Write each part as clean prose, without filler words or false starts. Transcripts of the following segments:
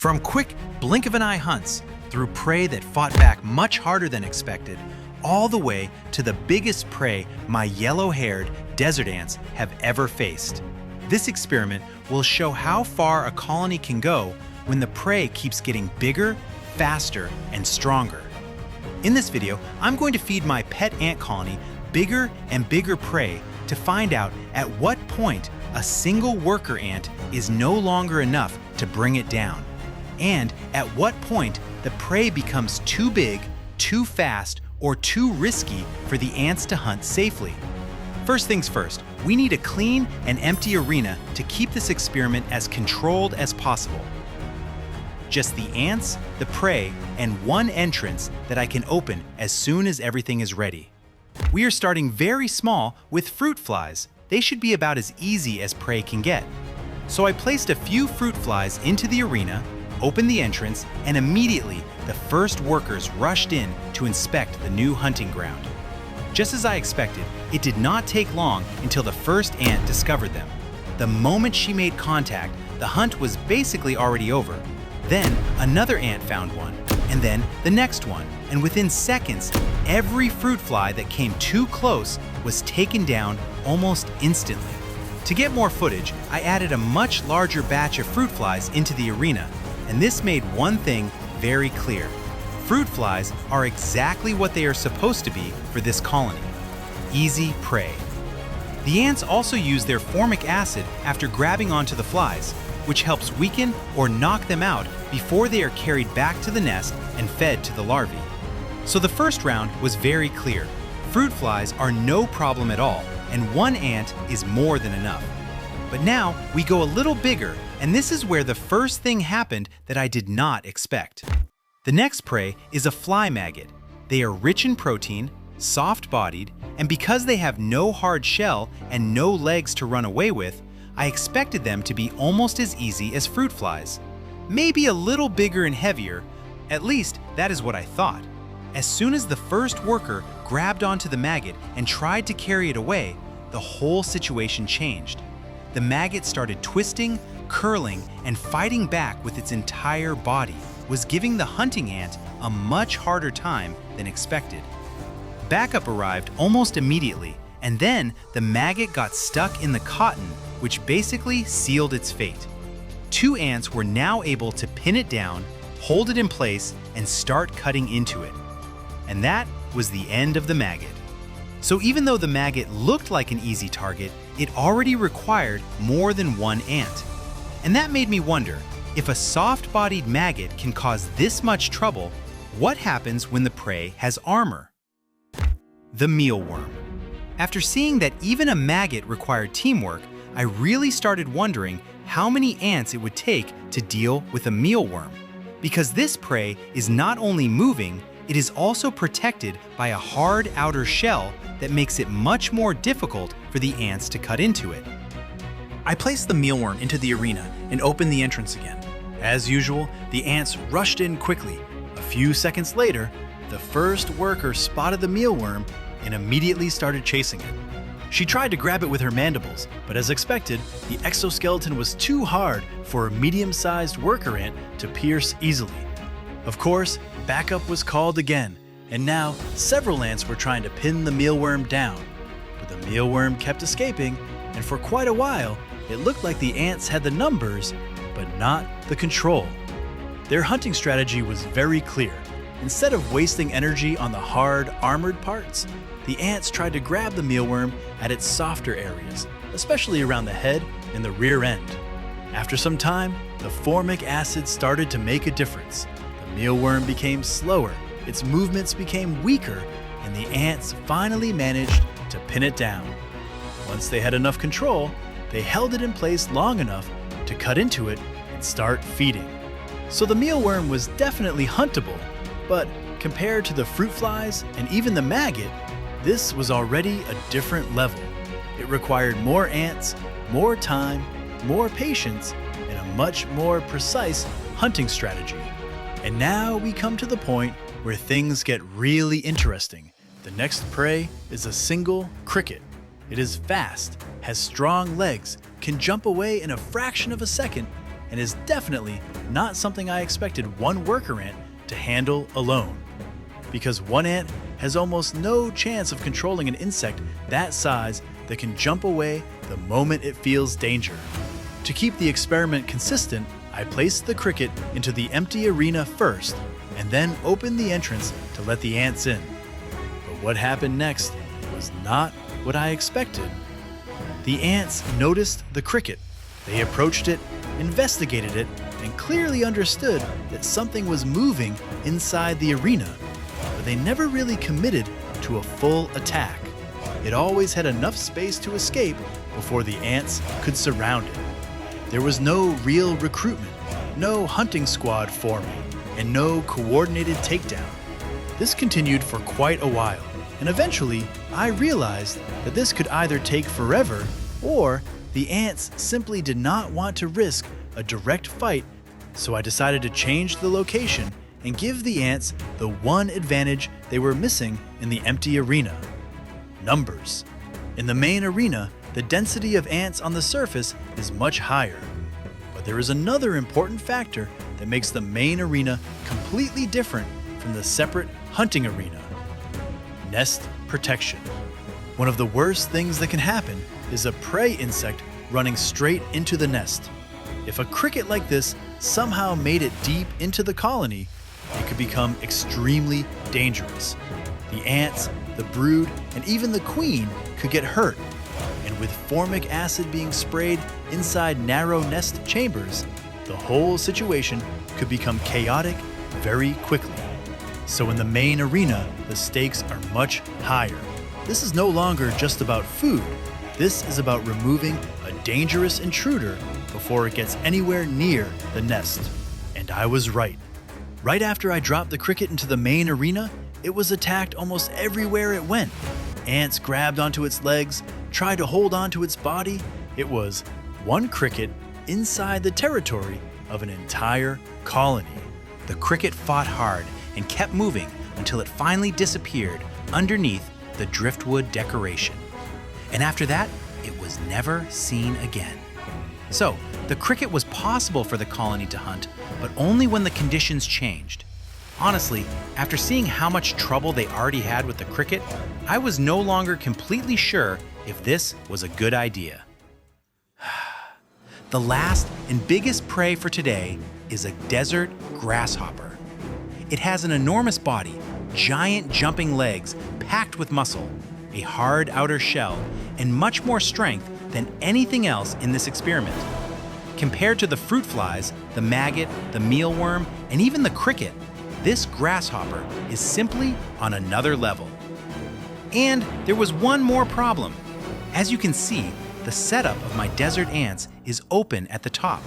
From quick, blink-of-an-eye hunts, through prey that fought back much harder than expected, all the way to the biggest prey my yellow-haired desert ants have ever faced. This experiment will show how far a colony can go when the prey keeps getting bigger, faster, and stronger. In this video, I'm going to feed my pet ant colony bigger and bigger prey to find out at what point a single worker ant is no longer enough to bring it down, and at what point the prey becomes too big, too fast, or too risky for the ants to hunt safely. First things first, we need a clean and empty arena to keep this experiment as controlled as possible. Just the ants, the prey, and one entrance that I can open as soon as everything is ready. We are starting very small with fruit flies. They should be about as easy as prey can get. So I placed a few fruit flies into the arena, opened the entrance, and immediately the first workers rushed in to inspect the new hunting ground. Just as I expected, it did not take long until the first ant discovered them. The moment she made contact, the hunt was basically already over. Then another ant found one, and then the next one, and within seconds, every fruit fly that came too close was taken down almost instantly. To get more footage, I added a much larger batch of fruit flies into the arena, and this made one thing very clear. Fruit flies are exactly what they are supposed to be for this colony: easy prey. The ants also use their formic acid after grabbing onto the flies, which helps weaken or knock them out before they are carried back to the nest and fed to the larvae. So the first round was very clear. Fruit flies are no problem at all, and one ant is more than enough. But now we go a little bigger, and this is where the first thing happened that I did not expect. The next prey is a fly maggot. They are rich in protein, soft-bodied, and because they have no hard shell and no legs to run away with, I expected them to be almost as easy as fruit flies. Maybe a little bigger and heavier, at least that is what I thought. As soon as the first worker grabbed onto the maggot and tried to carry it away, the whole situation changed. The maggot started twisting, curling, and fighting back with its entire body, was giving the hunting ant a much harder time than expected. Backup arrived almost immediately, and then the maggot got stuck in the cotton, which basically sealed its fate. Two ants were now able to pin it down, hold it in place, and start cutting into it. And that was the end of the maggot. So even though the maggot looked like an easy target, it already required more than one ant. And that made me wonder, if a soft-bodied maggot can cause this much trouble, what happens when the prey has armor? The mealworm. After seeing that even a maggot required teamwork, I really started wondering how many ants it would take to deal with a mealworm. Because this prey is not only moving, it is also protected by a hard outer shell that makes it much more difficult for the ants to cut into it. I placed the mealworm into the arena and opened the entrance again. As usual, the ants rushed in quickly. A few seconds later, the first worker spotted the mealworm and immediately started chasing it. She tried to grab it with her mandibles, but as expected, the exoskeleton was too hard for a medium-sized worker ant to pierce easily. Of course, backup was called again, and now several ants were trying to pin the mealworm down. But the mealworm kept escaping, and for quite a while, it looked like the ants had the numbers, but not the control. Their hunting strategy was very clear. Instead of wasting energy on the hard, armored parts, the ants tried to grab the mealworm at its softer areas, especially around the head and the rear end. After some time, the formic acid started to make a difference. The mealworm became slower, its movements became weaker, and the ants finally managed to pin it down. Once they had enough control, they held it in place long enough to cut into it and start feeding. So the mealworm was definitely huntable, but compared to the fruit flies and even the maggot, this was already a different level. It required more ants, more time, more patience, and a much more precise hunting strategy. And now we come to the point where things get really interesting. The next prey is a single cricket. It is fast, has strong legs, can jump away in a fraction of a second, and is definitely not something I expected one worker ant to handle alone. Because one ant has almost no chance of controlling an insect that size that can jump away the moment it feels danger. To keep the experiment consistent, I placed the cricket into the empty arena first, and then opened the entrance to let the ants in. But what happened next was not what I expected. The ants noticed the cricket. They approached it, investigated it, and clearly understood that something was moving inside the arena, but they never really committed to a full attack. It always had enough space to escape before the ants could surround it. There was no real recruitment, no hunting squad forming, and no coordinated takedown. This continued for quite a while, and eventually I realized that this could either take forever or the ants simply did not want to risk a direct fight, so I decided to change the location and give the ants the one advantage they were missing in the empty arena: numbers. In the main arena, the density of ants on the surface is much higher. But there is another important factor that makes the main arena completely different from the separate hunting arena: nest protection. One of the worst things that can happen is a prey insect running straight into the nest. If a cricket like this somehow made it deep into the colony, it could become extremely dangerous. The ants, the brood, and even the queen could get hurt. And with formic acid being sprayed inside narrow nest chambers, the whole situation could become chaotic very quickly. So in the main arena, the stakes are much higher. This is no longer just about food. This is about removing a dangerous intruder before it gets anywhere near the nest. And I was right. Right after I dropped the cricket into the main arena, it was attacked almost everywhere it went. Ants grabbed onto its legs, tried to hold onto its body. It was one cricket inside the territory of an entire colony. The cricket fought hard and kept moving until it finally disappeared underneath the driftwood decoration. And after that, it was never seen again. So, the cricket was possible for the colony to hunt, but only when the conditions changed. Honestly, after seeing how much trouble they already had with the cricket, I was no longer completely sure if this was a good idea. The last and biggest prey for today is a desert grasshopper. It has an enormous body, giant jumping legs packed with muscle, a hard outer shell, and much more strength than anything else in this experiment. Compared to the fruit flies, the maggot, the mealworm, and even the cricket, this grasshopper is simply on another level. And there was one more problem. As you can see, the setup of my desert ants is open at the top.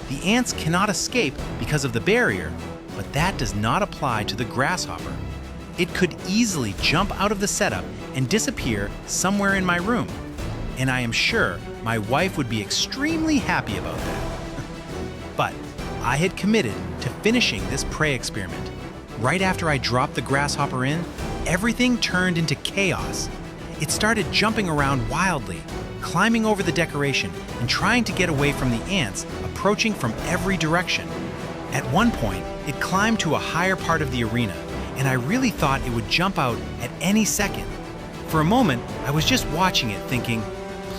The ants cannot escape because of the barrier, but that does not apply to the grasshopper. It could easily jump out of the setup and disappear somewhere in my room. And I am sure my wife would be extremely happy about that. But I had committed to finishing this prey experiment. Right after I dropped the grasshopper in, everything turned into chaos. It started jumping around wildly, climbing over the decoration and trying to get away from the ants approaching from every direction. At one point, it climbed to a higher part of the arena, and I really thought it would jump out at any second. For a moment, I was just watching it thinking,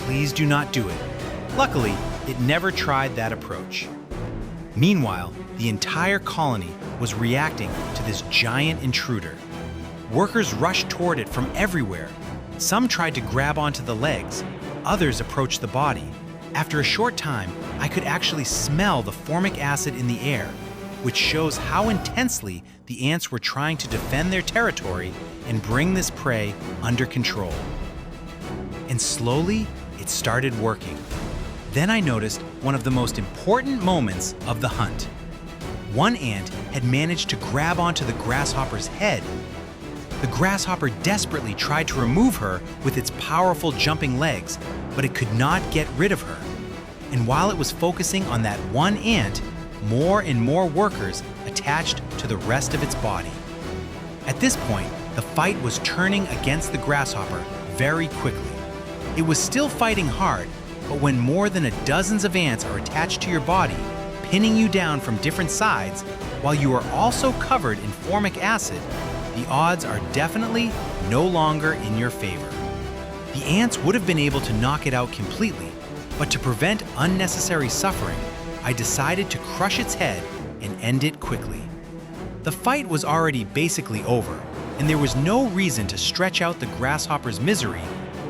please do not do it. Luckily, it never tried that approach. Meanwhile, the entire colony was reacting to this giant intruder. Workers rushed toward it from everywhere. Some tried to grab onto the legs, others approached the body. After a short time, I could actually smell the formic acid in the air, which shows how intensely the ants were trying to defend their territory and bring this prey under control. And slowly, it started working. Then I noticed one of the most important moments of the hunt. One ant had managed to grab onto the grasshopper's head. The grasshopper desperately tried to remove her with its powerful jumping legs, but it could not get rid of her. And while it was focusing on that one ant, more and more workers attached to the rest of its body. At this point, the fight was turning against the grasshopper very quickly. It was still fighting hard, but when more than dozens of ants are attached to your body, pinning you down from different sides, while you are also covered in formic acid, the odds are definitely no longer in your favor. The ants would have been able to knock it out completely, but to prevent unnecessary suffering, I decided to crush its head and end it quickly. The fight was already basically over, and there was no reason to stretch out the grasshopper's misery,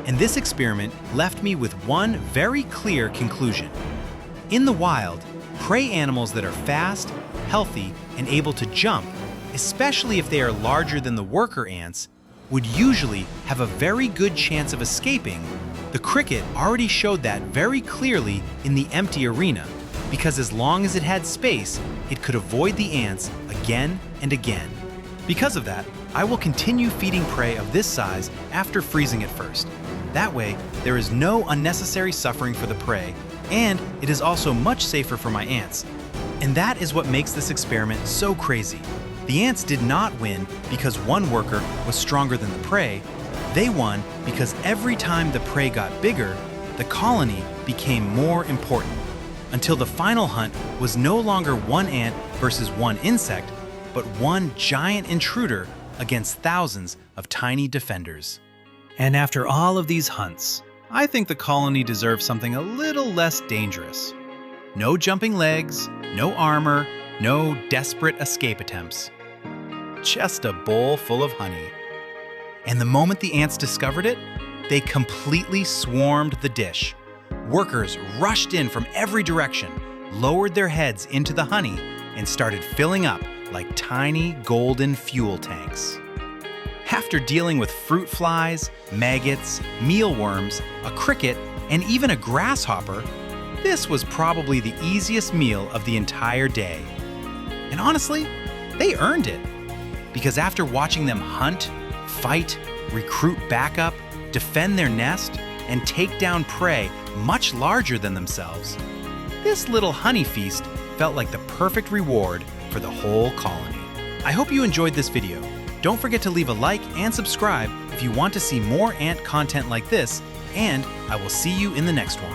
and this experiment left me with one very clear conclusion. In the wild, prey animals that are fast, healthy, and able to jump, especially if they are larger than the worker ants, would usually have a very good chance of escaping. The cricket already showed that very clearly in the empty arena, because as long as it had space, it could avoid the ants again and again. Because of that, I will continue feeding prey of this size after freezing it first. That way, there is no unnecessary suffering for the prey, and it is also much safer for my ants. And that is what makes this experiment so crazy. The ants did not win because one worker was stronger than the prey. They won because every time the prey got bigger, the colony became more important, until the final hunt was no longer one ant versus one insect, but one giant intruder against thousands of tiny defenders. And after all of these hunts, I think the colony deserves something a little less dangerous. No jumping legs, no armor, no desperate escape attempts. Just a bowl full of honey. And the moment the ants discovered it, they completely swarmed the dish. Workers rushed in from every direction, lowered their heads into the honey, and started filling up like tiny golden fuel tanks. After dealing with fruit flies, maggots, mealworms, a cricket, and even a grasshopper, this was probably the easiest meal of the entire day. And honestly, they earned it. Because after watching them hunt, fight, recruit backup, defend their nest, and take down prey much larger than themselves, this little honey feast felt like the perfect reward for the whole colony. I hope you enjoyed this video. Don't forget to leave a like and subscribe if you want to see more ant content like this, and I will see you in the next one.